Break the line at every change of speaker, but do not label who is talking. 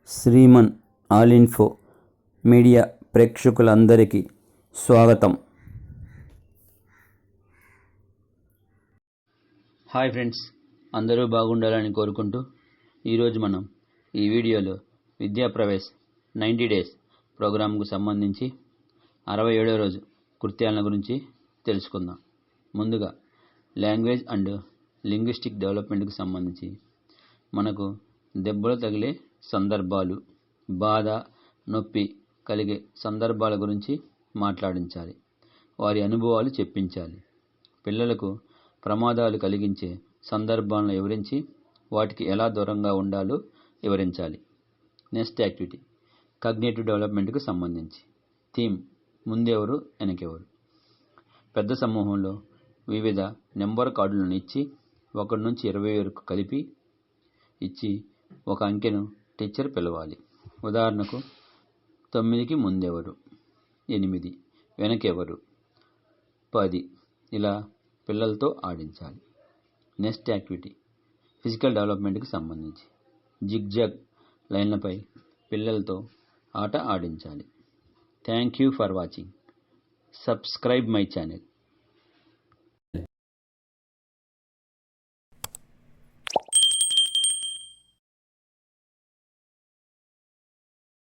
Shriman all info media ప్రేక్షకులందరికీ స్వాగతం. Hi friends, అందరూ బాగుండాలని కోరుకుంటూ ఈరోజు మనం ఈ వీడియోలో విద్యాప్రవేశ్ 90 డేస్ ప్రోగ్రాంకు సంబంధించి 67వ రోజు కృత్యాల గురించి తెలుసుకుందాం. ముందుగా లాంగ్వేజ్ అండ్ లింగ్విస్టిక్ డెవలప్మెంట్కి సంబంధించి మనకు దెబ్బలు తగిలే సందర్భాలు, బాధ, నొప్పి కలిగే సందర్భాల గురించి మాట్లాడించాలి. వారి అనుభవాలు చెప్పించాలి. పిల్లలకు ప్రమాదాలు కలిగించే సందర్భాలను వివరించి వాటికి ఎలా దూరంగా ఉండాలో వివరించాలి. నెక్స్ట్ యాక్టివిటీ కాగ్నిటివ్ డెవలప్మెంట్కి సంబంధించి థీమ్ ముందెవరు వెనకెవరు. పెద్ద సమూహంలో వివిధ నెంబర్ కార్డులను ఇచ్చి 1 నుంచి 20 వరకు కలిపి ఇచ్చి ఒక అంకెను టీచర్ పిలవాలి. ఉదాహరణకు 9కి ముందెవరు, 8 వెనకెవరు, 10 ఇలా పిల్లలతో ఆడించాలి. నెక్స్ట్ యాక్టివిటీ ఫిజికల్ డెవలప్మెంట్కి సంబంధించి జిగ్జాగ్ లైన్లపై పిల్లలతో ఆట ఆడించాలి. Thank you for watching. Subscribe my channel.